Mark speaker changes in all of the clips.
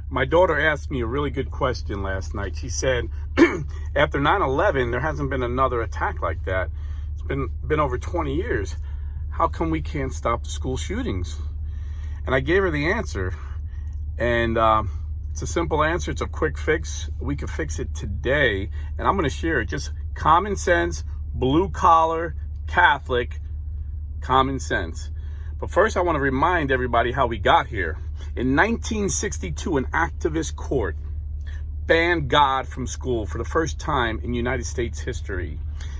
Speaker 1: My daughter asked me a really good question last night. She said, after 9/11, there hasn't been another attack like that. It's been over 20 years. How come we can't stop the school shootings? And I gave her the answer. And it's a simple answer. It's a quick fix. We could fix it today. And I'm going to share it. Just common sense, blue collar, Catholic, common sense. But first, I want to remind everybody how we got here. In 1962, an activist court banned God from school for the first time in United States history.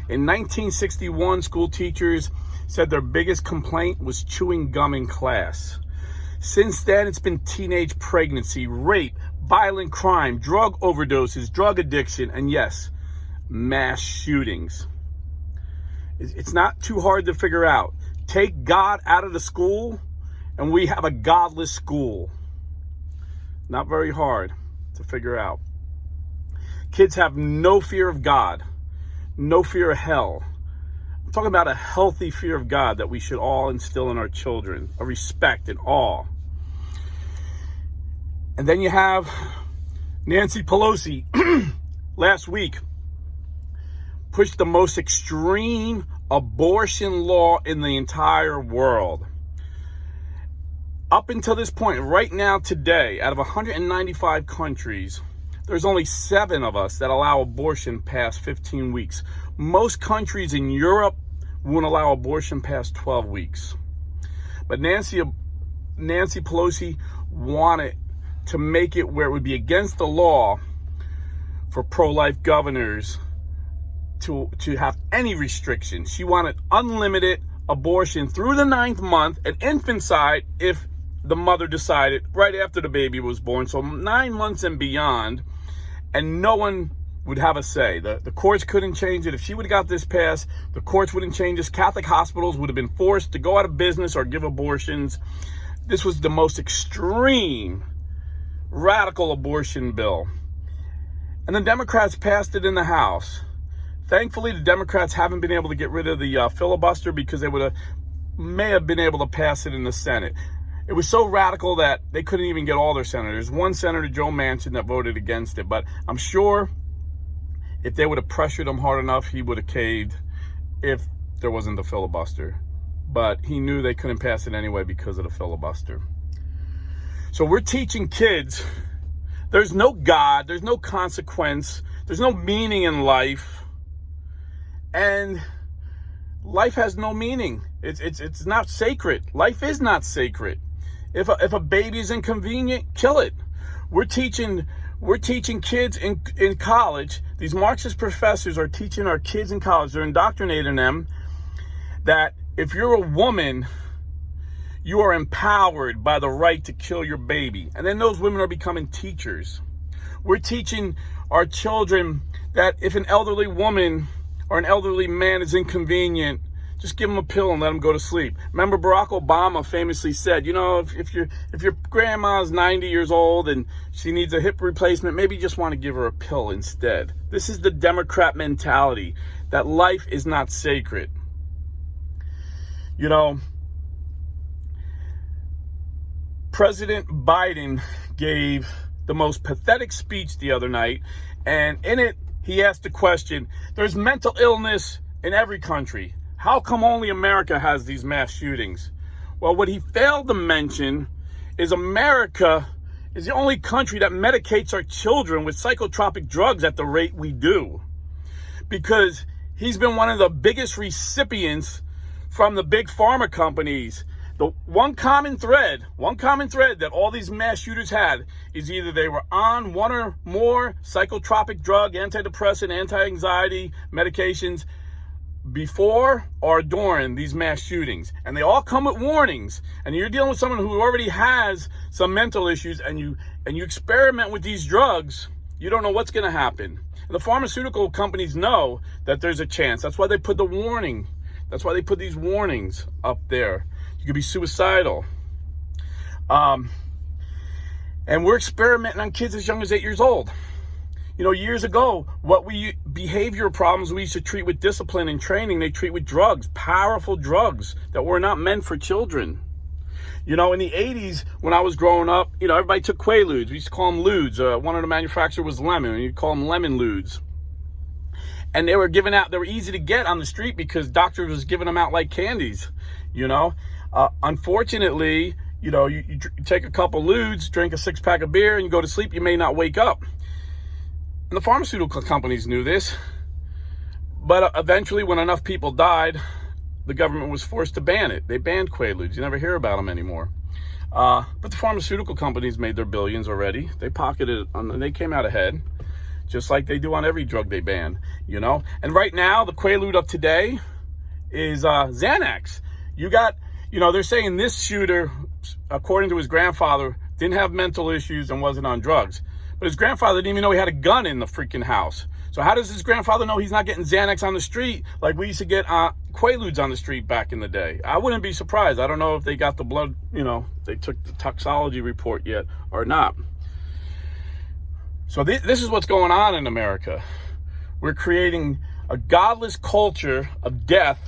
Speaker 1: In 1961, school teachers said their biggest complaint was chewing gum in class. Since then, it's been teenage pregnancy, rape, violent crime, drug overdoses, drug addiction, and yes, mass shootings. It's not too hard to figure out. Take God out of the school, and we have a godless school. Not very hard to figure out. Kids have no fear of God, no fear of hell. I'm talking about a healthy fear of God that we should all instill in our children, a respect and awe. And then you have Nancy Pelosi last week pushed the most extreme abortion law in the entire world. Up until this point, right now, today, out of 195 countries, there's only 7 of us that allow abortion past 15 weeks. Most countries in Europe won't allow abortion past 12 weeks. But Nancy Pelosi wanted to make it where it would be against the law for pro-life governors to have any restrictions. She wanted unlimited abortion through the 9th month and infanticide if the mother decided right after the baby was born. So 9 months and beyond, and no one would have a say. The courts couldn't change it. If she would have got this passed, the courts wouldn't change this. Catholic hospitals would have been forced to go out of business or give abortions. This was the most extreme, radical abortion bill. And the Democrats passed it in the House. Thankfully, the Democrats haven't been able to get rid of the filibuster because they may have been able to pass it in the Senate. It was so radical that they couldn't even get all their senators. One senator, Joe Manchin, that voted against it. But I'm sure if they would have pressured him hard enough, he would have caved if there wasn't the filibuster. But he knew they couldn't pass it anyway because of the filibuster. So we're teaching kids there's no God, there's no consequence, there's no meaning in life. And life has no meaning. It's not sacred. Life is not sacred. If a baby is inconvenient, kill it. We're teaching kids in college. These Marxist professors are teaching our kids in college. They're indoctrinating them that if you're a woman, you are empowered by the right to kill your baby. And then those women are becoming teachers. We're teaching our children that if an elderly woman or an elderly man is inconvenient, just give them a pill and let them go to sleep. Remember, Barack Obama famously said, if your grandma's 90 years old and she needs a hip replacement, maybe you just want to give her a pill instead. This is the Democrat mentality, that life is not sacred. President Biden gave the most pathetic speech the other night, and in it, he asked the question, there's mental illness in every country. How come only America has these mass shootings? Well, what he failed to mention is America is the only country that medicates our children with psychotropic drugs at the rate we do. Because he's been one of the biggest recipients from the big pharma companies. The one common thread that all these mass shooters had is either they were on one or more psychotropic drug, antidepressant, anti-anxiety medications before or during these mass shootings. And they all come with warnings. And you're dealing with someone who already has some mental issues, and you experiment with these drugs, you don't know what's going to happen. And the pharmaceutical companies know that there's a chance. That's why they put the warning. That's why they put these warnings up there. You could be suicidal. And we're experimenting on kids as young as 8 years old. Years ago, behavioral problems we used to treat with discipline and training, they treat with drugs, powerful drugs that were not meant for children. You know, in the 80s, when I was growing up, you know, everybody took Quaaludes. We used to call them Ludes. One of the manufacturers was Lemon, and you'd call them Lemon Ludes. And they were easy to get on the street because doctors was giving them out like candies, you know. Unfortunately, you know, you take a couple Ludes, drink a 6-pack of beer, and you go to sleep, you may not wake up. And the pharmaceutical companies knew this. But eventually, when enough people died, the government was forced to ban it. They banned Quaaludes. You never hear about them anymore. But the pharmaceutical companies made their billions already. They pocketed it, and they came out ahead, just like they do on every drug they ban, you know? And right now, the Quaalude of today is Xanax. You got, you know, they're saying this shooter, according to his grandfather, didn't have mental issues and wasn't on drugs. But his grandfather didn't even know he had a gun in the freaking house. So how does his grandfather know he's not getting Xanax on the street like we used to get Quaaludes on the street back in the day? I wouldn't be surprised. I don't know if they got the blood, you know, they took the toxicology report yet or not. So this is what's going on in America. We're creating a godless culture of death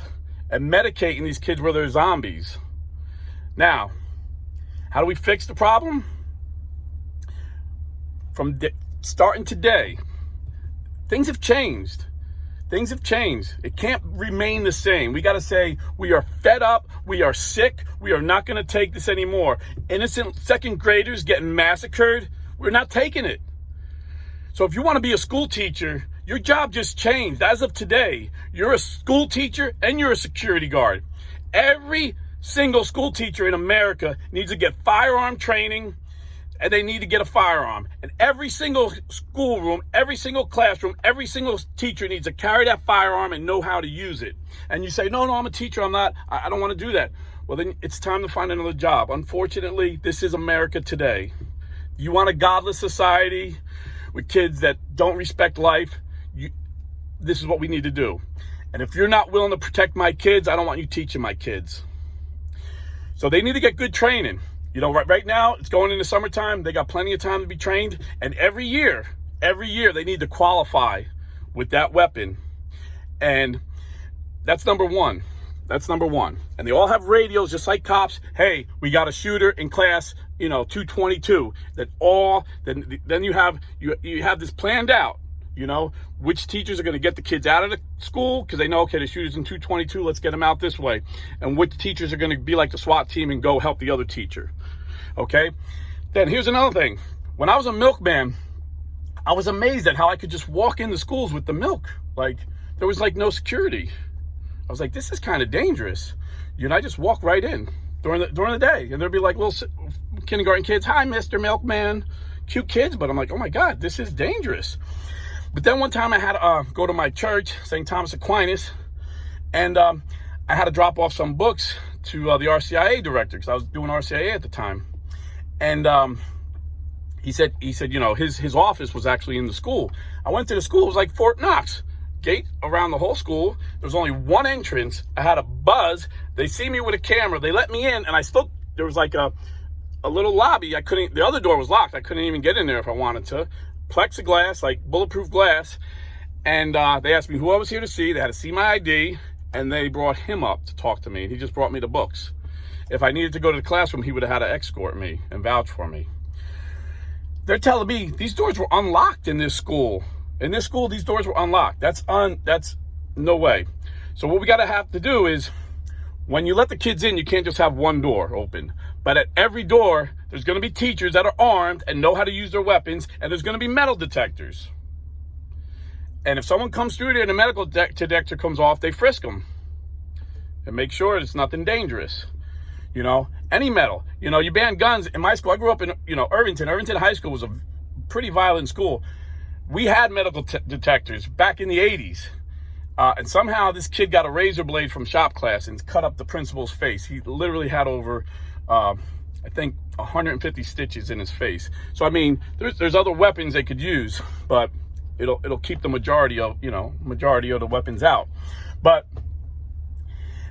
Speaker 1: and medicating these kids where they're zombies. Now, how do we fix the problem? Starting today, things have changed. Things have changed. It can't remain the same. We got to say, we are fed up. We are sick. We are not going to take this anymore. Innocent second graders getting massacred. We're not taking it. So if you want to be a school teacher, your job just changed. As of today, you're a school teacher and you're a security guard. Every single school teacher in America needs to get firearm training, and they need to get a firearm. And every single schoolroom, every single classroom, every single teacher needs to carry that firearm and know how to use it. And you say, no, I'm a teacher. I don't want to do that. Well, then it's time to find another job. Unfortunately, this is America today. You want a godless society with kids that don't respect life? This is what we need to do. And if you're not willing to protect my kids, I don't want you teaching my kids. So they need to get good training. You know, right now, it's going into summertime. They got plenty of time to be trained. And every year, they need to qualify with that weapon. And that's number one. And they all have radios, just like cops. Hey, we got a shooter in class, you know, 222. Then you have this planned out. You know, which teachers are going to get the kids out of the school because they know, okay, the shooter's in 222, let's get them out this way. And which teachers are going to be like the SWAT team and go help the other teacher. Okay? Then here's another thing. When I was a milkman, I was amazed at how I could just walk into schools with the milk. Like, there was like no security. I was like, this is kind of dangerous. You know, I just walk right in during the day. And there'd be like little kindergarten kids, hi, Mr. Milkman. Cute kids, but I'm like, oh my God, this is dangerous. But then one time I had to go to my church, St. Thomas Aquinas, and I had to drop off some books to the RCIA director because I was doing RCIA at the time. And he said, you know, his office was actually in the school. I went to the school. It was like Fort Knox. Gate around the whole school. There was only one entrance. I had a buzz. They see me with a camera. They let me in, and there was like a little lobby. The other door was locked. I couldn't even get in there if I wanted to. Plexiglass, like bulletproof glass. And they asked me who I was here to see. They had to see my ID, and they brought him up to talk to me. He just brought me the books. If I needed to go to the classroom, he would have had to escort me and vouch for me. They're telling me these doors were unlocked in this school. In this school, these doors were unlocked. That's no way. So what we got to have to do is, when you let the kids in, you can't just have one door open. But at every door, there's going to be teachers that are armed and know how to use their weapons, and there's going to be metal detectors. And if someone comes through there and a medical detector comes off, they frisk them and make sure it's nothing dangerous. You know, any metal. You know, you ban guns. In my school, I grew up in, you know, Irvington. Irvington High School was a pretty violent school. We had medical detectors back in the 80s. And somehow this kid got a razor blade from shop class and cut up the principal's face. He literally had over, I think, 150 stitches in his face. So, I mean, there's other weapons they could use, but it'll keep the majority of the weapons out. But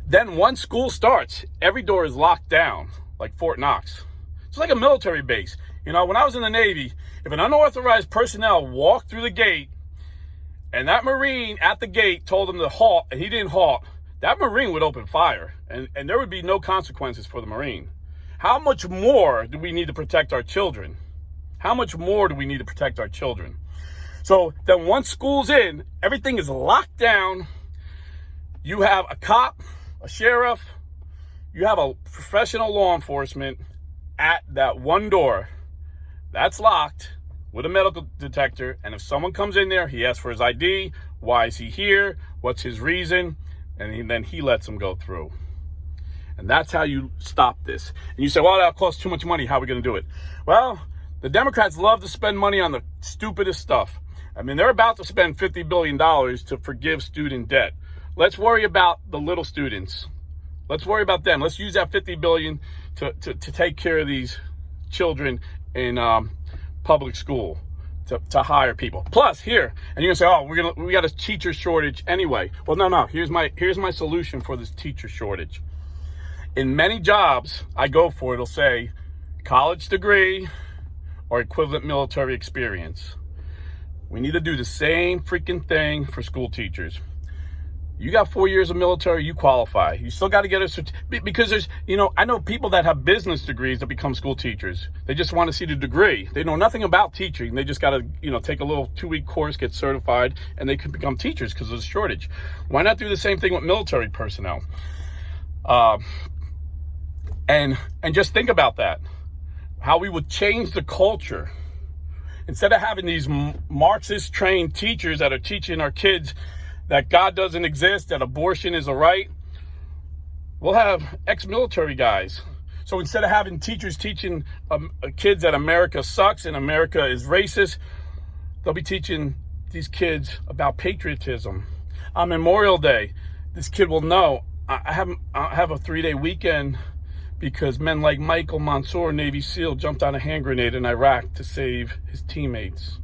Speaker 1: then once school starts, every door is locked down, like Fort Knox. It's like a military base. You know, when I was in the Navy, if an unauthorized personnel walked through the gate and that Marine at the gate told him to halt and he didn't halt, that Marine would open fire and there would be no consequences for the Marine. How much more do we need to protect our children? How much more do we need to protect our children? So then once school's in, everything is locked down. You have a cop, a sheriff, you have a professional law enforcement at that one door. That's locked with a metal detector. And if someone comes in there, he asks for his ID. Why is he here? What's his reason? And then he lets them go through. And that's how you stop this. And you say, well, that costs too much money. How are we going to do it? Well, the Democrats love to spend money on the stupidest stuff. I mean, they're about to spend $50 billion to forgive student debt. Let's worry about the little students. Let's worry about them. Let's use that $50 billion to take care of these children in public school, to hire people. Plus, here, and you're gonna say, oh, we got a teacher shortage anyway. Well, no. Here's my solution for this teacher shortage. In many jobs I go for, it'll say college degree or equivalent military experience. We need to do the same freaking thing for school teachers. You got 4 years of military, you qualify. You still got to get a certificate, because there's, I know people that have business degrees that become school teachers. They just want to see the degree. They know nothing about teaching. They just got to, take a little 2-week course, get certified, and they can become teachers because of the shortage. Why not do the same thing with military personnel? And just think about that. How we would change the culture. Instead of having these Marxist trained teachers that are teaching our kids that God doesn't exist, that abortion is a right, we'll have ex-military guys. So instead of having teachers teaching kids that America sucks and America is racist, they'll be teaching these kids about patriotism. On Memorial Day, this kid will know, I have a 3-day weekend because men like Michael Mansour, Navy SEAL, jumped on a hand grenade in Iraq to save his teammates.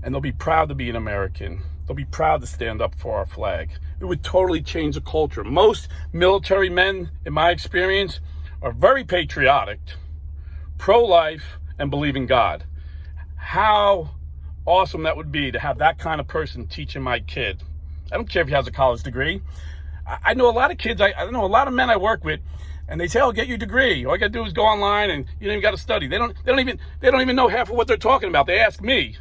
Speaker 1: And they'll be proud to be an American. They'll be proud to stand up for our flag. It would totally change the culture. Most military men, in my experience, are very patriotic, pro-life, and believe in God. How awesome that would be to have that kind of person teaching my kid. I don't care if he has a college degree. I know a lot of kids, I know a lot of men I work with, and they say, oh, get your degree. All you got to do is go online, and you don't even got to study. They don't even know half of what they're talking about. They ask me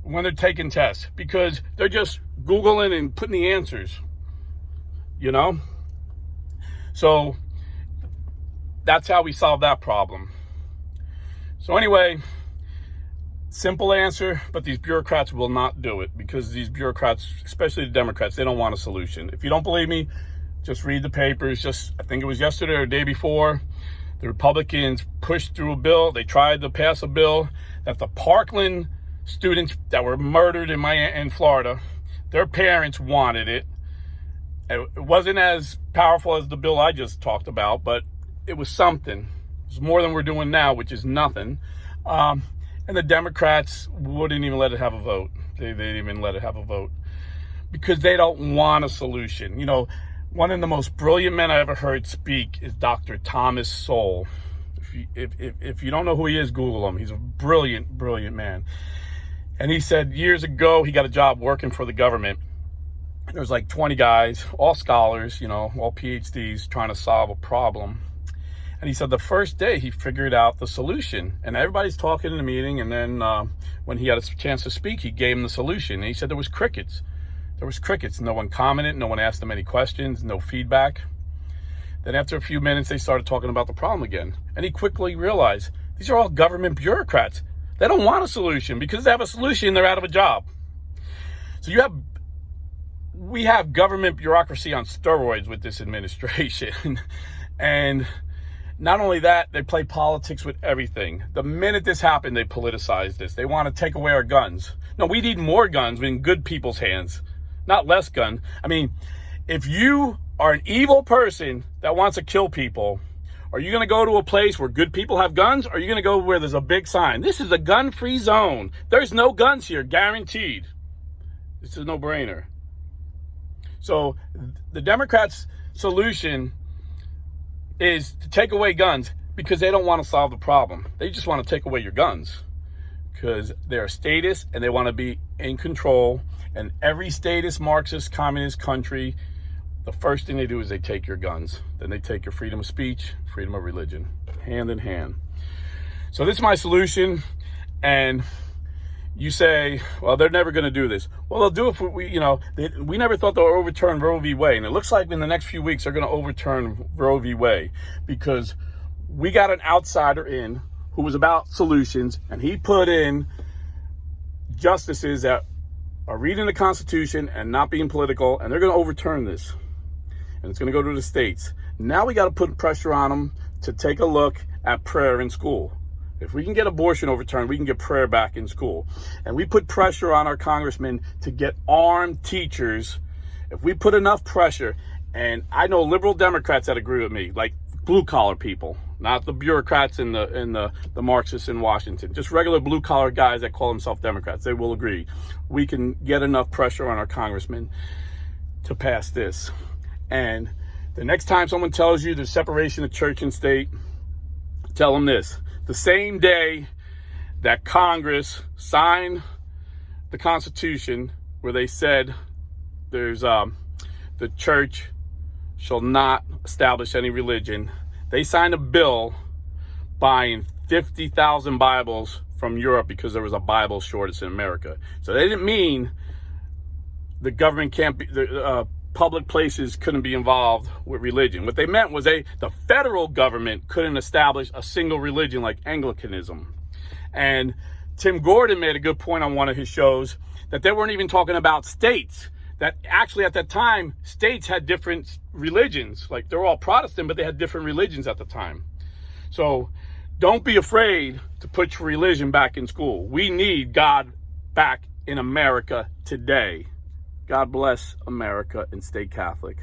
Speaker 1: when they're taking tests because they're just Googling and putting the answers, So that's how we solve that problem. So anyway, simple answer, but these bureaucrats will not do it because these bureaucrats, especially the Democrats, they don't want a solution. If you don't believe me, just read the papers. I think it was yesterday or the day before, the Republicans pushed through a bill. They tried to pass a bill that the Parkland students that were murdered in Florida, their parents wanted it. It wasn't as powerful as the bill I just talked about, but it was something. It was more than we're doing now, which is nothing. And the Democrats wouldn't even let it have a vote. They didn't even let it have a vote because they don't want a solution. One of the most brilliant men I ever heard speak is Dr. Thomas Sowell. If you don't know who he is, Google him. He's a brilliant, brilliant man. And he said years ago, he got a job working for the government. There was like 20 guys, all scholars, all PhDs trying to solve a problem. And he said the first day he figured out the solution. And everybody's talking in the meeting. And then when he had a chance to speak, he gave him the solution. And he said there was crickets. There was crickets. No one commented. No one asked him any questions. No feedback. Then after a few minutes, they started talking about the problem again. And he quickly realized these are all government bureaucrats. They don't want a solution because they have a solution, they're out of a job. So we have government bureaucracy on steroids with this administration. And not only that, they play politics with everything. The minute this happened, they politicized this. They want to take away our guns. No, we need more guns in good people's hands, not less guns. I mean, if you are an evil person that wants to kill people, are you going to go to a place where good people have guns? Or are you going to go where there's a big sign? This is a gun-free zone. There's no guns here, guaranteed. This is a no-brainer. So the Democrats' solution is to take away guns because they don't want to solve the problem. They just want to take away your guns because they're statists and they want to be in control. And every statist, Marxist, communist country, the first thing they do is they take your guns. then they take your freedom of speech, freedom of religion, hand in hand. So this is my solution. And you say, well, they're never going to do this. Well, they'll do it for, we never thought they'll overturn Roe v. Wade. And it looks like in the next few weeks, they're going to overturn Roe v. Wade because we got an outsider in who was about solutions, and he put in justices that are reading the Constitution and not being political, and they're going to overturn this. And it's going to go to the states. Now we got to put pressure on them to take a look at prayer in school. If we can get abortion overturned, we can get prayer back in school. And we put pressure on our congressmen to get armed teachers. If we put enough pressure, and I know liberal Democrats that agree with me, like blue collar people, not the bureaucrats and the Marxists in Washington, just regular blue collar guys that call themselves Democrats, they will agree. We can get enough pressure on our congressmen to pass this. And the next time someone tells you the separation of church and state, tell them this. The same day that Congress signed the Constitution where they said there's the church shall not establish any religion, they signed a bill buying 50,000 Bibles from Europe because there was a Bible shortage in America. So they didn't mean the government can't be, public places couldn't be involved with religion. What they meant was the federal government couldn't establish a single religion like Anglicanism. And Tim Gordon made a good point on one of his shows that they weren't even talking about states. That actually at that time, states had different religions. Like they're all Protestant, but they had different religions at the time. So don't be afraid to put your religion back in school. We need God back in America today. God bless America and stay Catholic.